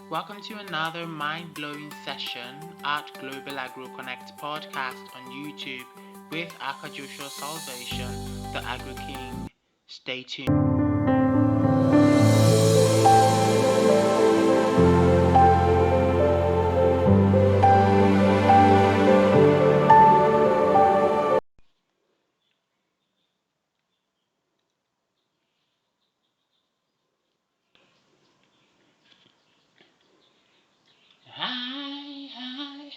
Welcome to another mind-blowing session at Global Agro Connect podcast on YouTube with Aka Joshua Salvation, the Agro King. Stay tuned.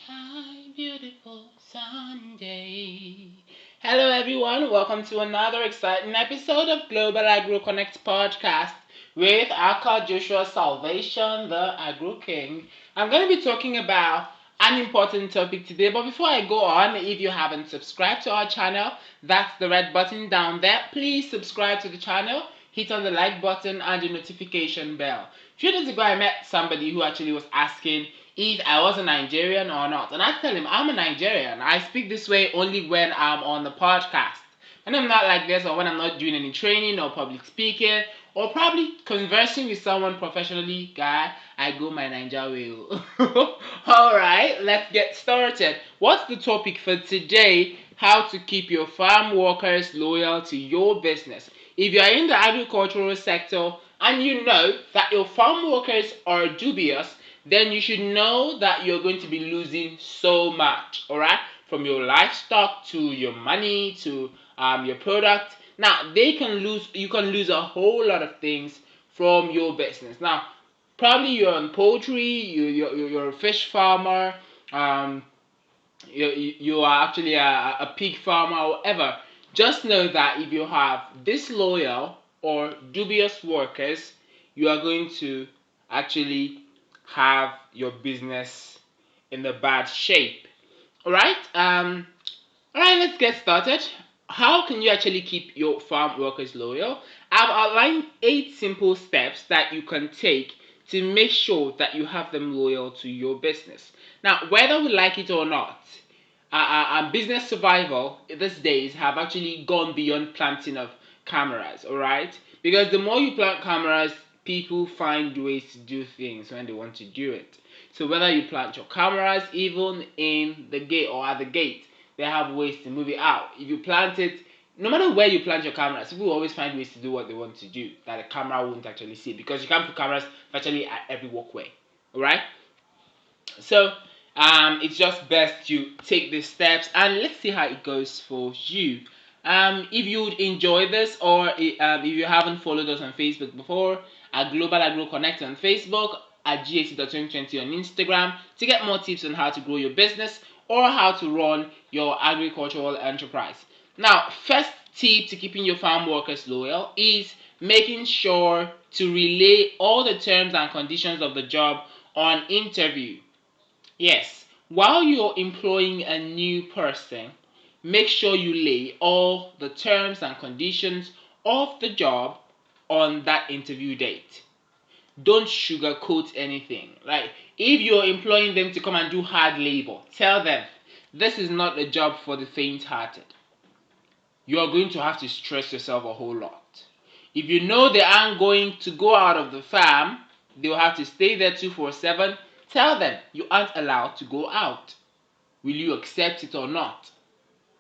Hi, beautiful Sunday. Hello, everyone. Welcome to another exciting episode of Global Agro Connect podcast with Aka Joshua Salvation, the Agro King. I'm going to be talking about an important topic today, but before I go on, if you haven't subscribed to our channel, that's the red button down there. Please subscribe to the channel, hit on the like button and the notification bell. A few days ago, I met somebody who actually was asking if I was a Nigerian or not. And I tell him, I'm a Nigerian. I speak this way only when I'm on the podcast. And I'm not like this, or when I'm not doing any training or public speaking, or probably conversing with someone professionally, guy, I go my Niger way. Alright, let's get started. What's the topic for today? How to keep your farm workers loyal to your business. If you're in the agricultural sector and you know that your farm workers are dubious, then you should know that you're going to be losing so much, all right? From your livestock to your money to your product. Now, you can lose a whole lot of things from your business. Now, probably you're on poultry, you're a fish farmer, um, you are actually a pig farmer, or whatever. Just know that if you have disloyal or dubious workers, you are going to actually have your business in a bad shape. Alright, let's get started. How can you actually keep your farm workers loyal? I've outlined 8 simple steps that you can take to make sure that you have them loyal to your business. Now, whether we like it or not, business survival these days have actually gone beyond planting of cameras, alright? Because the more you plant cameras, people find ways to do things when they want to do it. So whether you plant your cameras even in the gate or at the gate, they have ways to move it out. If you plant it, no matter where you plant your cameras, people will always find ways to do what they want to do that the camera won't actually see, because you can't put cameras virtually at every walkway. Alright? So it's just best to take these steps and let's see how it goes for you. If you would enjoy this, or if you haven't followed us on Facebook before, at Global Agro Connect on Facebook, at GAC.2020 on Instagram, to get more tips on how to grow your business or how to run your agricultural enterprise. Now, first tip to keeping your farm workers loyal is making sure to relay all the terms and conditions of the job on interview. Yes, while you're employing a new person, make sure you lay all the terms and conditions of the job on that interview date. Don't sugarcoat anything. Like, if you're employing them to come and do hard labor, tell them this is not a job for the faint-hearted. You are going to have to stress yourself a whole lot. If you know they aren't going to go out of the farm, they'll have to stay there 247. Tell them you aren't allowed to go out. Will you accept it or not?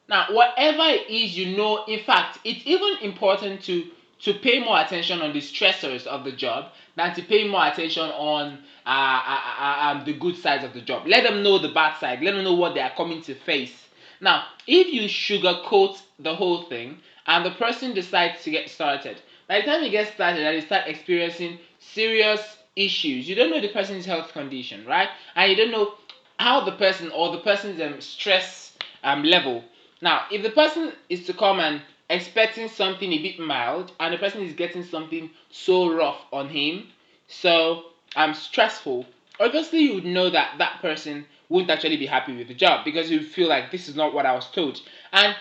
Now, whatever it is, in fact, it's even important to pay more attention on the stressors of the job than to pay more attention on the good sides of the job. Let them know the bad side. Let them know what they are coming to face. Now, if you sugarcoat the whole thing and the person decides to get started, by the time you get started and they start experiencing serious issues, you don't know the person's health condition, right? And you don't know how the person or the person's stress level. Now, if the person is to come and expecting something a bit mild, and the person is getting something so rough on him, so stressful, obviously you would know that that person won't actually be happy with the job, because you feel like this is not what I was told. And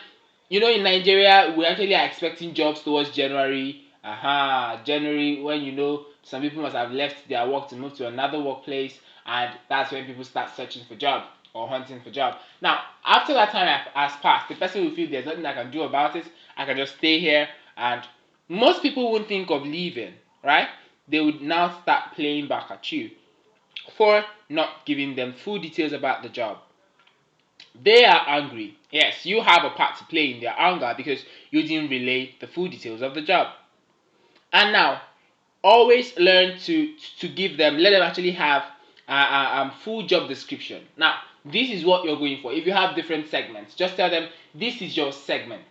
in Nigeria, we actually are expecting jobs towards January. January, when some people must have left their work to move to another workplace, and that's when people start searching for job or hunting for job. Now, after that time has passed, the person will feel there's nothing I can do about it. I can just stay here, and most people won't think of leaving, right? They would now start playing back at you. 4, not giving them full details about the job. They are angry. Yes, you have a part to play in their anger because you didn't relay the full details of the job. And now, always learn to give them, let them actually have full job description. Now, this is what you're going for. If you have different segments, just tell them this is your segment,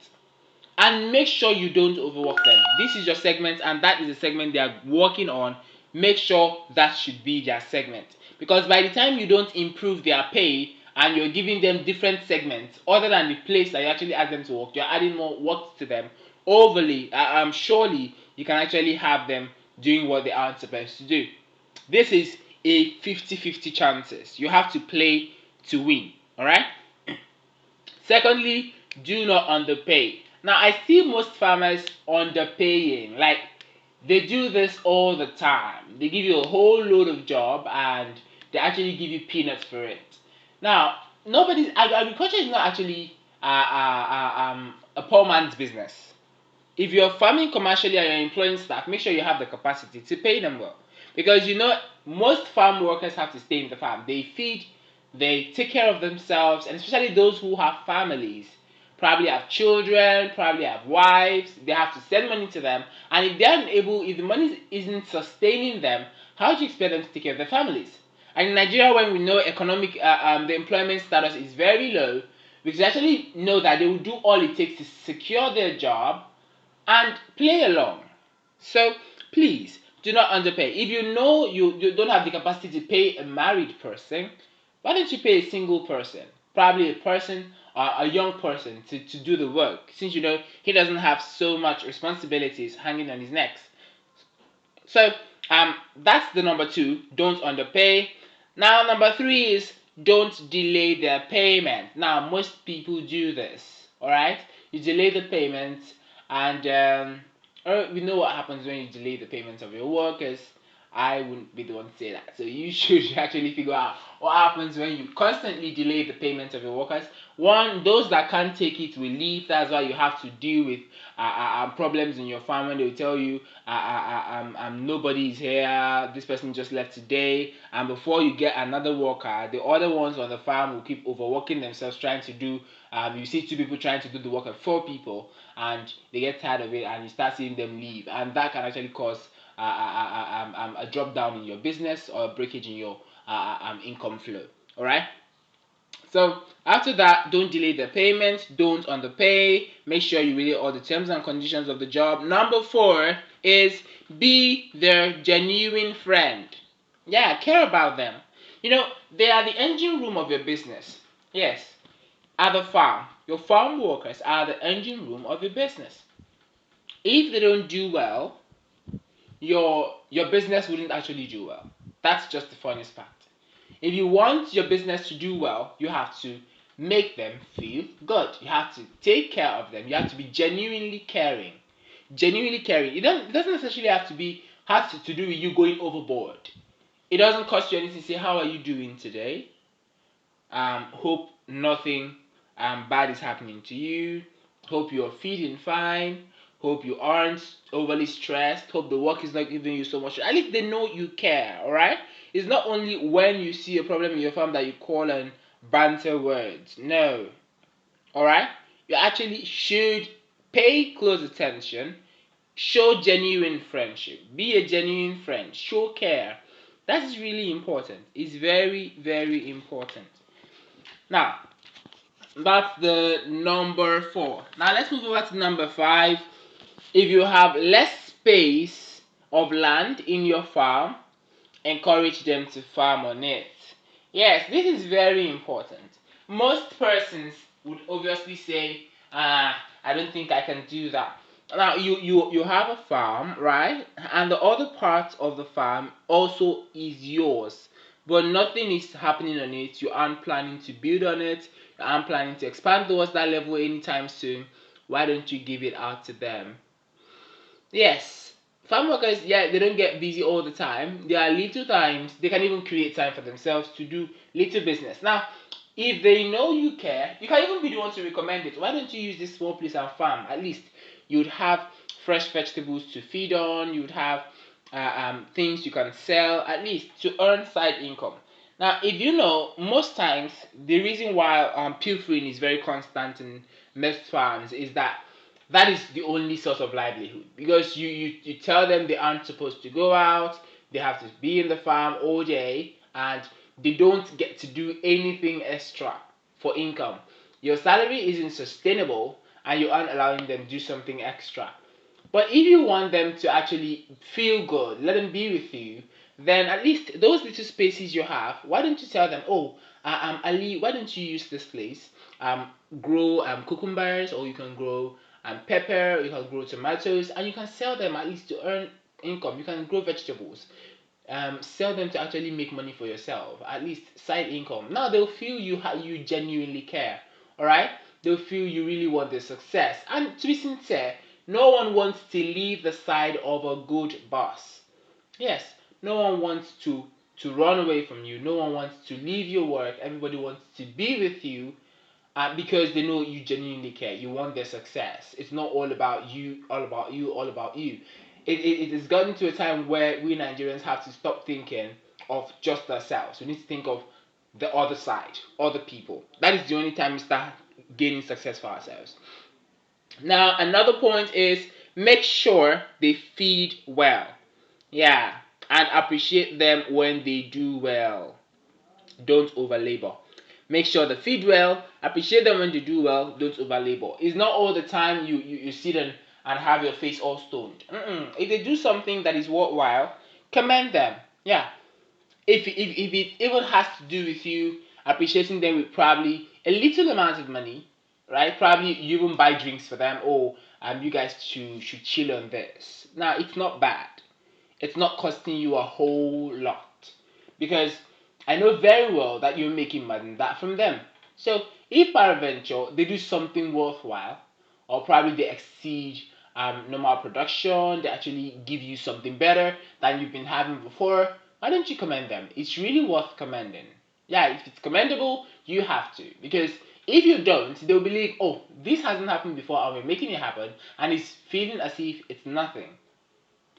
and make sure you don't overwork them. This is your segment, and that is the segment they are working on. Make sure that should be their segment, because by the time you don't improve their pay and you're giving them different segments other than the place that you actually ask them to work, you're adding more work to them overly. Surely you can actually have them doing what they aren't supposed to do. This is a 50-50 chances. You have to play to win. All right. Secondly, do not underpay. Now, I see most farmers underpaying. Like, they do this all the time. They give you a whole load of job and they actually give you peanuts for it. Now, agriculture is not actually a poor man's business. If you're farming commercially and you're employing staff, make sure you have the capacity to pay them well. Because most farm workers have to stay in the farm. They feed, they take care of themselves, and especially those who have families, probably have children, probably have wives, they have to send money to them. And if they're unable, if the money isn't sustaining them, how do you expect them to take care of their families? And in Nigeria, when we know the employment status is very low, we can actually know that they will do all it takes to secure their job and play along. So please do not underpay. If you know you don't have the capacity to pay a married person, why don't you pay a single person? Probably a person or a young person to do the work, since you know he doesn't have so much responsibilities hanging on his neck. So that's the number 2. Don't underpay. Now number 3 is don't delay their payment. Now most people do this. All right, you delay the payment, and we know what happens when you delay the payments of your workers. I wouldn't be the one to say that. So you should actually figure out what happens when you constantly delay the payments of your workers. One, those that can't take it will leave. That's why you have to deal with problems in your farm when they will tell you nobody is here, this person just left today, and before you get another worker, the other ones on the farm will keep overworking themselves trying to do. You see 2 people trying to do the work of 4 people, and they get tired of it, and you start seeing them leave, and that can actually cause a drop down in your business or a breakage in your income flow. All right. So after that, don't delay the payment, don't underpay, make sure you read all the terms and conditions of the job. Number 4 is be their genuine friend. Yeah, care about them. They are the engine room of your business. Yes, at the farm, your farm workers are the engine room of your business. If they don't do well, your business wouldn't actually do well. That's just the funniest part. If you want your business to do well, you have to make them feel good. You have to take care of them. You have to be genuinely caring. Genuinely caring. It doesn't necessarily have to do with you going overboard. It doesn't cost you anything to say, how are you doing today? Hope nothing bad is happening to you. Hope you're feeling fine. Hope you aren't overly stressed. Hope the work is not giving you so much. At least they know you care, alright? It's not only when you see a problem in your farm that you call and banter words. No. Alright? You actually should pay close attention. Show genuine friendship. Be a genuine friend. Show care. That is really important. It's very, very important. Now, that's the number 4. Now let's move over to number 5. If you have less space of land in your farm, encourage them to farm on it. Yes, this is very important. Most persons would obviously say, I don't think I can do that. Now you have a farm, right? And the other part of the farm also is yours. But nothing is happening on it. You aren't planning to build on it. You aren't planning to expand towards that level anytime soon. Why don't you give it out to them? Yes, farm workers, yeah, they don't get busy all the time. There are little times they can even create time for themselves to do little business. Now, if they know you care, you can even be the one to recommend it. Why don't you use this small place and farm? At least you'd have fresh vegetables to feed on. You'd have things you can sell at least to earn side income. Now, if you know, most times the reason why pilfering is very constant in most farms is that that is the only source of livelihood, because you tell them they aren't supposed to go out, they have to be in the farm all day, and they don't get to do anything extra for income. Your salary isn't sustainable, and you aren't allowing them to do something extra. But if you want them to actually feel good, let them be with you, then at least those little spaces you have, why don't you tell them, oh, Ali, why don't you use this place? Grow cucumbers, or you can grow pepper, you can grow tomatoes, and you can sell them at least to earn income. You can grow vegetables, sell them to actually make money for yourself, at least side income. Now they'll feel you genuinely care. All right, they'll feel you really want their success. And to be sincere, no one wants to leave the side of a good boss. Yes, no one wants to run away from you. No one wants to leave your work. Everybody wants to be with you, because they know you genuinely care. You want their success. It's not all about you, all about you, all about you. It has gotten to a time where we Nigerians have to stop thinking of just ourselves. We need to think of the other side, other people. That is the only time we start gaining success for ourselves. Now, another point is make sure they feed well. Yeah, and appreciate them when they do well. Don't over labor. Make sure they feed well, appreciate them when they do well, don't over labor. It's not all the time you sit and have your face all stoned. If they do something that is worthwhile, commend them. Yeah. If it even has to do with you appreciating them with probably a little amount of money, right? Probably you even buy drinks for them, or you guys should chill on this. Now, it's not bad. It's not costing you a whole lot, because I know very well that you're making more than that from them. So if peradventure they do something worthwhile, or probably they exceed normal production, they actually give you something better than you've been having before, why don't you commend them? It's really worth commending. Yeah, if it's commendable, you have to, because if you don't, they'll believe, oh, this hasn't happened before, and we're making it happen, and it's feeling as if it's nothing.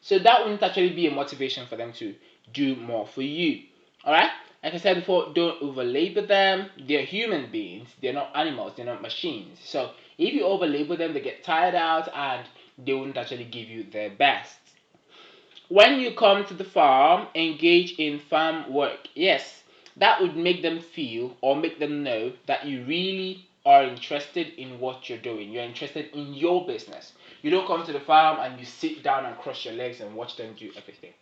So that wouldn't actually be a motivation for them to do more for you. Alright? Like I said before, don't over labor them. They're human beings. They're not animals. They're not machines. So if you over labor them, they get tired out and they wouldn't actually give you their best. When you come to the farm, engage in farm work. Yes, that would make them feel, or make them know, that you really are interested in what you're doing. You're interested in your business. You don't come to the farm and you sit down and cross your legs and watch them do everything.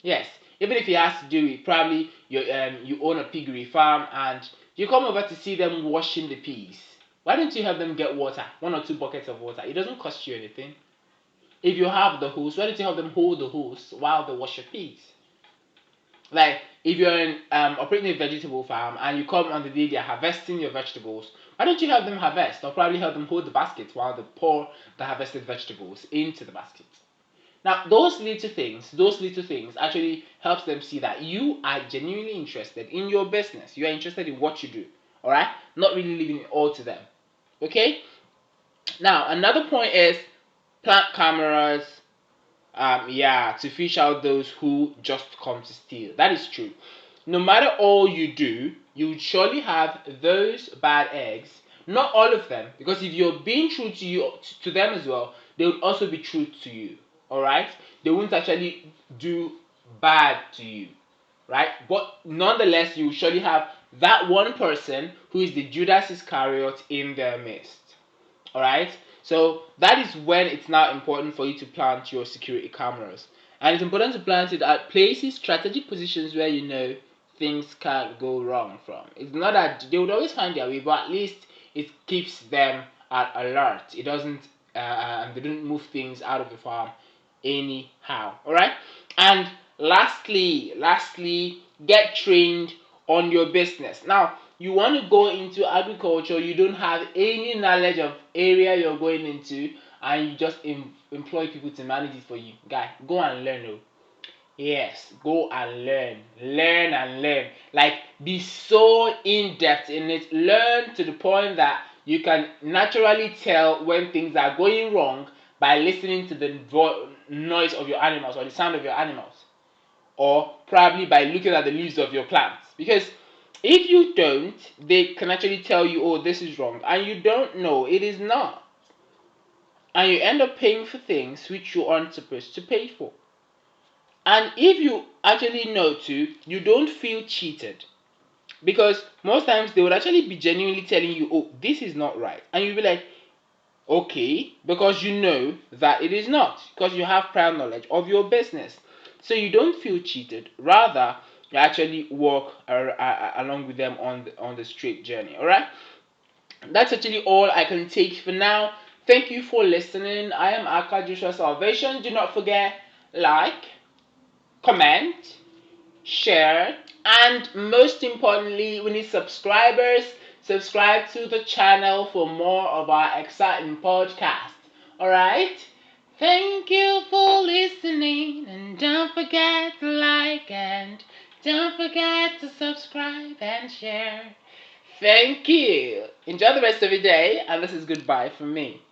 Yes, even if he has to do it, probably you own a piggery farm and you come over to see them washing the peas. Why don't you have them get water, 1 or 2 buckets of water? It doesn't cost you anything. If you have the hose, why don't you have them hold the hose while they wash your peas? Like, if you're operating a vegetable farm and you come on the day they're harvesting your vegetables, why don't you have them harvest, or probably help them hold the basket while they pour the harvested vegetables into the basket? Now, those little things actually helps them see that you are genuinely interested in your business. You are interested in what you do. All right, not really leaving it all to them. Okay. Now, another point is plant cameras. Yeah, to fish out those who just come to steal. That is true. No matter all you do, you would surely have those bad eggs. Not all of them, because if you're being true to them as well, they would also be true to you. All right, they won't actually do bad to you, right? But nonetheless, you will surely have that one person who is the Judas Iscariot in their midst. All right, so that is when it's now important for you to plant your security cameras, and it's important to plant it at places, strategic positions where you know things can't go wrong from. It's not that they would always find their way, but at least it keeps them at alert. It doesn't and they don't move things out of the farm anyhow. All right, and lastly, get trained on your business. Now, you want to go into agriculture, you don't have any knowledge of area you're going into, and you just employ people to manage it for you. Guy, go and learn. Oh. Yes, go and learn. Learn and learn. Like, be so in depth in it. Learn to the point that you can naturally tell when things are going wrong by listening to the noise of your animals or the sound of your animals, or probably by looking at the leaves of your plants. Because if you don't, they can actually tell you, oh, this is wrong, and you don't know it is not. And you end up paying for things which you aren't supposed to pay for. And if you actually know too, you don't feel cheated. Because most times they would actually be genuinely telling you, oh, this is not right. And you'll be like, okay, because you know that it is not. Because you have prior knowledge of your business. So you don't feel cheated. Rather, you actually walk along with them on the straight journey. Alright? That's actually all I can take for now. Thank you for listening. I am Aka Joshua Salvation. Do not forget, like, comment, share, and most importantly, we need subscribers. Subscribe to the channel for more of our exciting podcasts. Alright? Thank you for listening, and don't forget to like, and don't forget to subscribe and share. Thank you. Enjoy the rest of your day, and this is goodbye from me.